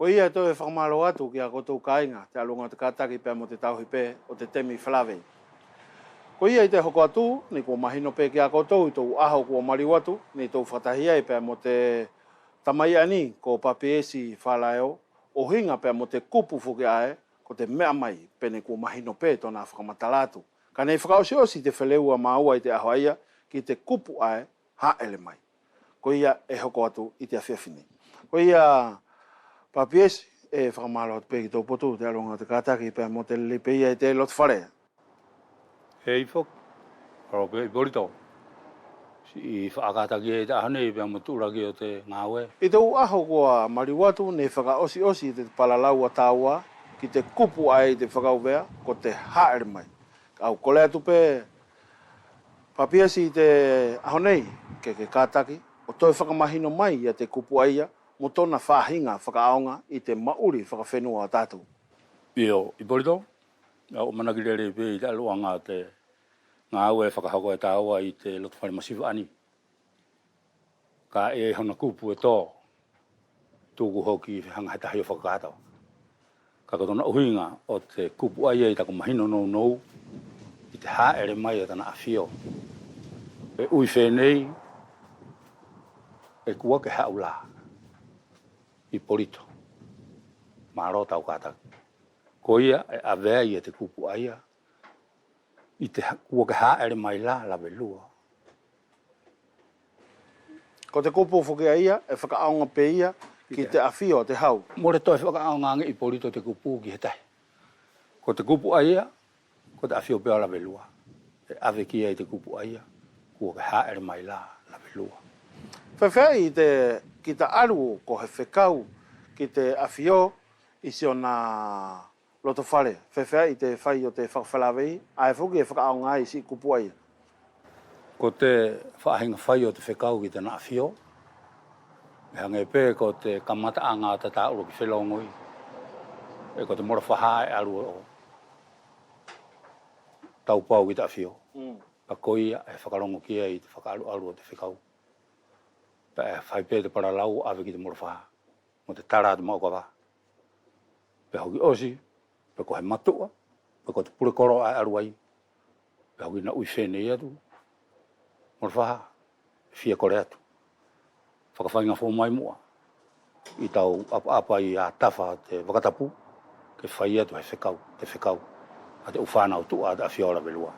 Ko ia to e whakamalo atu ki a kotou kainga, te alunga te kātaki pēr mo te tauhi pē o te temi whalawei. Ko ia i te hoko atu, ni ko mahino pē ki a kotou, i tō aho kua mariu atu, ni tō whatahia i pēr mo te tamaia ni, ko papiesi whalaeo, o hinga pēr mo te kupu fuki ae, ko te mea mai, pene kua mahino pē tōna whakamatalatu. Ka nei whakaosi te wheleua maua i te aho aia, ki te kupu ae, haele mai. Ko ia e hoko atu i te awhiawhini. Ko ia papiesi e whakamalo atu pē ki tō potu, te alunga te kātaki pēr mo te lipe ia i te lot wharea. Hei fok, karo pe borito. I whaakataki e te ahane i pēr mo tūraki o te ngāwe. I te uaho kua mariwatu, ne whakaosi i te palalau a tāua, ki te kupu ai te whakauvea, ko te haere mai. Au kole atu pē, papiasi i te ahonei, ke kātaki, o toi whakamahino mai i te kupu aia, mo tōna whahinga whakaaonga i te mauri whakawhenua a tātou. Io, i borito, o manakirere pē i te aluanga te ngāwe whakahako e tāua i te loto whare masiwa ani. Ka e hana kupu e tō, tūku hoki hanga he tahi o whakakātau. Ka katona uhinga o te kupu aia i tako mahino nou, i te haere mai o tana awhio. E ui whenei, e kua ke haula i porito. Maro tau kātaki. Ko ia e awea i te kupu aia, i te kua ke haere mai la welua. Ko te kupu fuki aia, e whakaaonga pē ia, ki te awhio, te hau. More toi whakaaonga ange i porito te kupu ki he tahi. Ko te kupu aia, ko te awhio pēo la welua. E awe kia i te kupu aia, kua ke haere mai la welua. Whewhai ki te aru ko he whekau ki te awhio isi o nā loto whare. Whewhai i te whai o te whakawhalawei, ai fuki e whakaonga ai si kupu aia. Ko te whaahinga whai o te whekau ki te nā awhio, e hange pē ko te kamata anga ta tāuro ki whelongoi, e ko te mora whaha e aru o taupau ki te awhio. Pa koia e whakarongo kia i te whakaaru o te whekau. Pa e whai pē te paralau awe ki te mora whaha, mo te tara te maukawa. Pe hoki osi, pe ko he matua, pe ko te purekoro ai aru ai, pe hoki na ui whenei atu, mora whaha, fia kore atu. Whakawhainga whō mai mua, i tau apa i a tawha te wakatapu, ke whai atu he whekau, te whekau, a te uwhanau tua a whiora welua.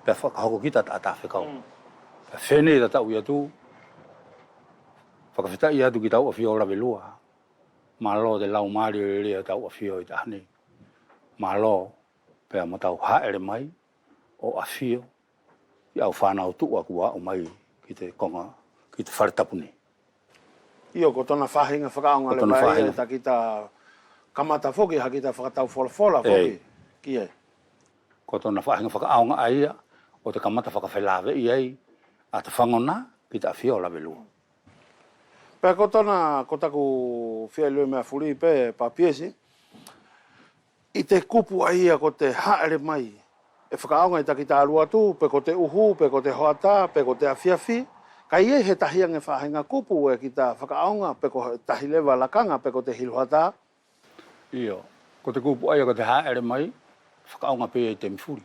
Pe whakahoko kita ta whekau. Pe whenei ta tau i atu, whakawhitai atu ki tau a whiora welua. Malo te lau maari o rea tau a whio i tahane. Malo, pe ma tau haere mai, o a whio, i au whanau tua kua o mai ki te konga, ki te wharetapuni. Io, ko tōna whahinga whakaonga le mai, ta ki ta kamata whoki, ha ki ta whakatau whola whoki, ki e. Ko tōna whahinga whakaonga aia, o te kamata whakawhelawe i ei, a te whangona, ki ta whio la welua. Pea ko tōna, ko taku whia lue mea furi pē papiesi, i te kupu aia ko te haere mai, e whakaonga i taki tā arua tu, pe ko te uhu, pe ko te hoata, pe ko te awhiawhi, ka ie he tahiange whahinga kupu e ki tā whakaonga, pe ko tahi lewa lakanga, pe ko te hiluhata. Io, ko te kupu aia ko te haere mai, whakaonga pē i te mifuri.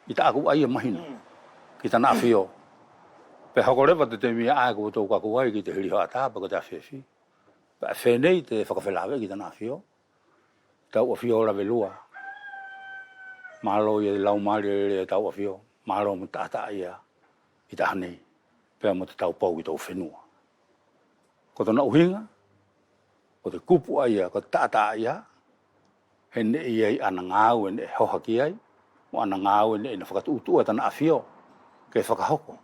I tā aku aia mahina, ki tā nā whio. Pe hakorewa te te mia ae ko tō kakuai ki te hiluhata, pe ko te awhiawhi. Pe whenei te whakawhelawe ki tā nā whio. Tau a whio la welua. Malo i lau maari e tau a whio. Malo mo tāta ia i tā hanei. Pea mo te tau pau ki tō whenua. Ko tōna uhinga, ko te kupu aia, ko tāta ia, he ne i ei ana ngāu e ne hohaki ai, mo ana ngāu e ne ina whakatuutua tāna a whio, ke whakahoko,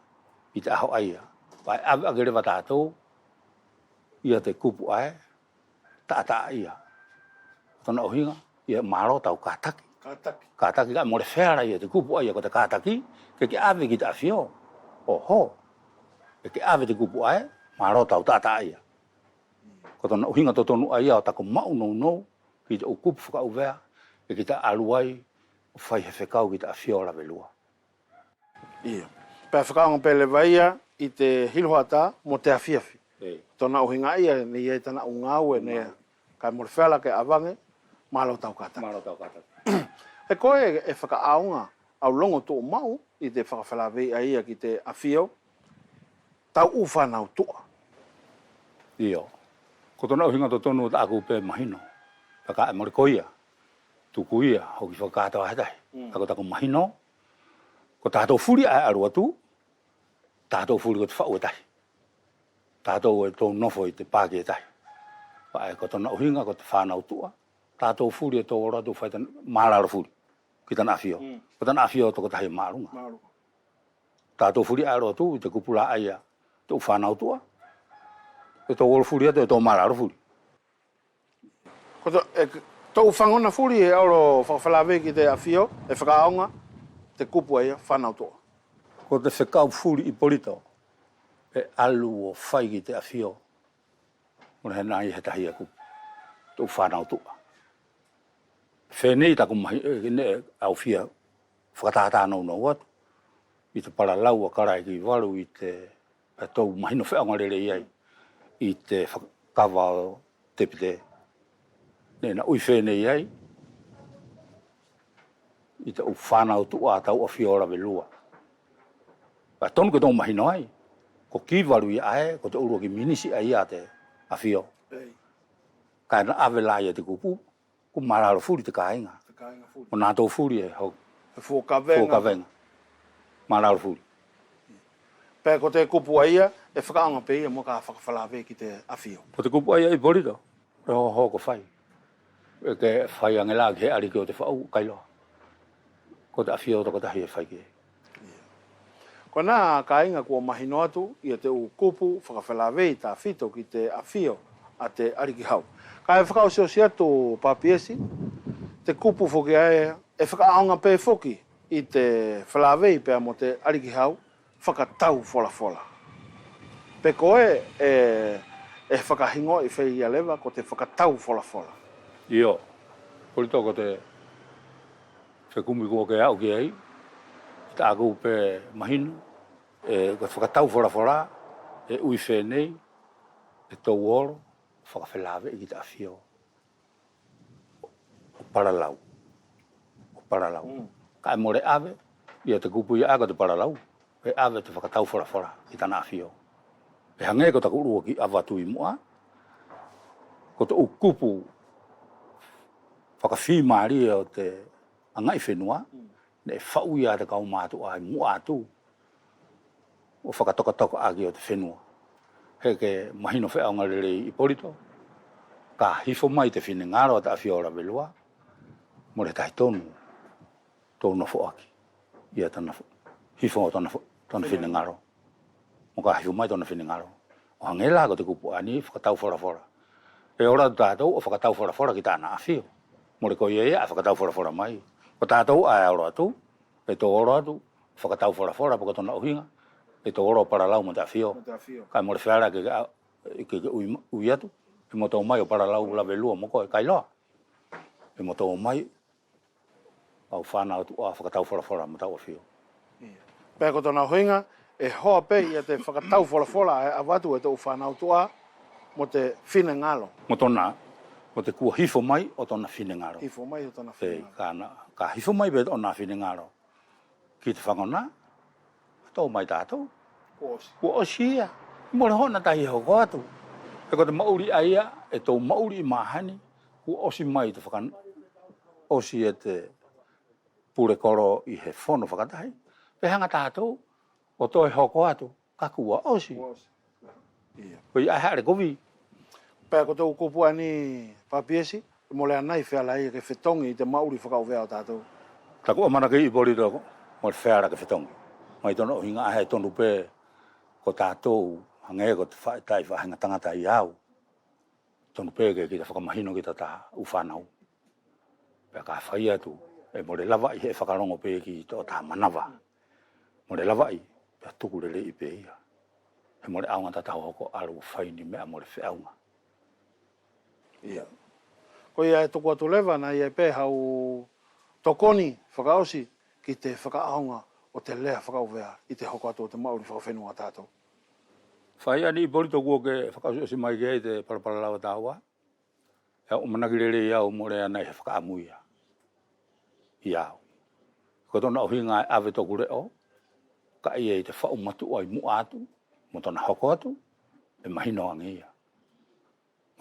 i te aho aia. Pai awe agerewa tātou, ia te kupu ai, tāta ia. Tōna uhinga, ia maro tau kātaki. Kātaki ka more whera ia te kupu aia ko te kātaki, ke awe ki te a whio. Oho, ke awe te kupu ai, maro tau tāta ia. Ko tōna uhinga tō tonu aia o tako mau nou, ki te o kupu whakauvea, ki te aluai, o whai he whekau ki te a whio la welua. Ia. Pea whakaonga pele waia i te hiluhata mo te awhiawhi. Tōna uhinga ia, ni e tana ungau e nea. Kai mo le whela ke avange, malo tau kata. Malo tau kata. E koe e whakaaunga au longo tō mau i te whakawhalawei a ia ki te awhio, tau uwhanau tua. Iyo. Ko tona uhinga to tonu ta aku pe mahino. Paka e mori koia. Tuku ia, hoki whakata wa hetai. Tako tako mahino. Ko tātou furi ai aru atu. Tātou furi ko te whau e tai. Tātou e tō nofo i te pāke e tai. Pa e ko tona uhinga ko te whanau tua. Tātou furi e tō ora tu whai tan māraro furi. Ki tana awhio. Ko tana awhio toko tahi mārunga. Tātou furi ai aru atu i te kupula aia. Tō whanau tua. E tō ora furi atu e tō māraro furi. Ko tō whangona furi e auro whakawhalawe ki te awhio, e whakaaunga, te kupu aia, whanau tua. Ko te whekau furi i polito. E alu o whai ki te awhio. Mona he nai he tahi aku. Tō whanau tua. Whenei taku mahi, ne au whia, whakatātā nau nau atu. I te paralau a karai ki waru i te tau mahino wheanga rere iai. I te whakawa o te pite. Nena ui whenei iai. I te u whanau tua tau a whiora me lua. Pa tonu ke tau mahino ai. Ko ki waru i ae, ko te urua ki minisi ai a te a whio. Kai na awelai e te kupu. Ku mararo furi te kāinga. O nā tō furi e hau. E whōkawenga. Mararo furi. Pea ko te kupu aia, e whakaanga pe ia mo ka whakawhalawe ki te awhio. Ko te kupu aia i borito. E ho ko whai. E ke whai angela ke ari ki o te whau kailoa. Ko te awhio toko tahi e whai ki. Ko nā kāinga kua mahino atu, i te u kupu whakawhalawe ta whito ki te awhio a te ariki hau. Ka e whakaosio si atu papiesi, te kupu whoki ae, e whakaaunga pe whoki i te whalawei pea mo te ariki hau, whakatau whola. Pe koe e whakahingo i whai ia lewa ko te whakatau whola. Iyo, kori tō ko te whekumi kua ke au ki ai, i ta aku pe mahino, e whakatau whola, e ui whenei, e tō oro, whakawhelawe i ki te awhio. O paralau. Ka e more awe, ia te kupu ia aga te paralau. E awe te whakatau whora i tana awhio. E hange ko taku urua ki awatu i mua. Ko te ukupu whakawhimari o te angai whenua. Ne e whau ia te kaumātu ai mua atu. O whakatokatoko agi o te whenua. He ke mahino wheaunga rere i porito. Ka hifo mai te whine ngaro ta awhiora velua. Mo le tai tonu. Tonu fo aki. Ia tana hifo o tana whine ngaro. Mo ka hifo mai tana whine ngaro. O hangela ko te kupu ani whakatau whora. E ora tātou o whakatau whora ki tāna awhio. Mo le koe ia whakatau whora mai. O tātou a ora atu. E tō ora atu. Whakatau whora paka tona uhinga. E tō ora o paralau mo te awhio. Kai mo le whiara ke ui atu. E mo tō mai o paralau la velua mo koe kailoa. E mo tō mai au whanau tu a whakatau whora mo tau awhio. Pea ko tōna huinga, e hoa pe i te whakatau whora e awatu e tō whanau tu a mo te whine ngalo. Mo tōna, mo te kua hifo mai o tōna whine ngaro. Hifo mai o tōna whine ngaro. Ka hifo mai be o nā whine ngaro. Ki te whangona, tō mai tātou. Kua osi ia. Mo le hona tahi hoko atu. E ko te mauri aia, e tō mauri i mahani, kua osi mai te whakana. Osi e te pure koro i he whono whakatahi. Pe hanga tātou, o tō e hoko atu, ka kua osi. Ko i ahare kovi. Pea ko tō kupu ani papiesi, mo le anai whiala i ke whetongi i te mauri whakauwea o tātou. Ta kua mana ki i pori tōko, mo le whiara ke whetongi. Mai tōna o hinga ahe tonu pe ko tātou hange ko te whaetai whahenga tangata i au. Tonu pēke ki te whakamahino ki ta u whanau. Pea ka whai atu, e mo le lava i he whakarongo pē ki tō tā manawa. Mo le lava i, pea tuku le i pē ia. E mo le aunga ta tau hoko aru whaini mea mo le whiaunga. Ia. Ko ia e tuku atu lewa na ia pē hau tokoni whakaosi ki te whakaaunga o te lea whakauwea i te hoko atu o te mauri whakawhenua tātou. Whai ani i pori tōku o ke whakausi mai ke te parapara lawa tāua. o managirele ia o more ana e whakaamuia. Iau. Ko tona o hinga ave toku reo, ka ia i te whau matu ai mua atu, mo tona hoko atu, e mahino angia.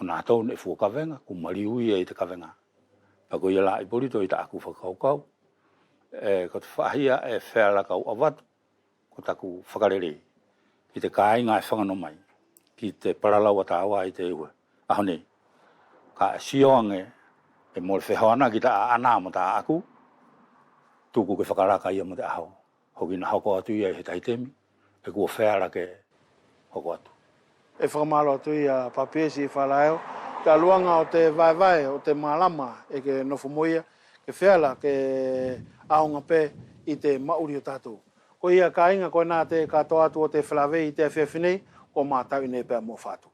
O nā tau ne fua kawenga, ku mariui e te kawenga. Pako ia la i porito i ta aku whakaukau, ko te whahia e whēra kau awatu, ko taku whakarere. Ki te kāinga e whangano mai, ki te paralau a tāua i te iwe. Ahone, ka sioange e mōre whehoana ki ta ana mo ta aku, tuku ke whakaraka ia mo te aho. Hoki na hoko atu ia i he taitemi, e kua whēra ke hoko atu. E whakamalo atu i a papiesi i whalaeo, te aluanga o te vai o te malama e ke nofumoia, ke whēla ke aonga pē i te mauri o tātou. Ko ia ka inga koe nā te katoa atu o te whalawei i te awhiawhinei, ko mātau i ne pēr mō whātu.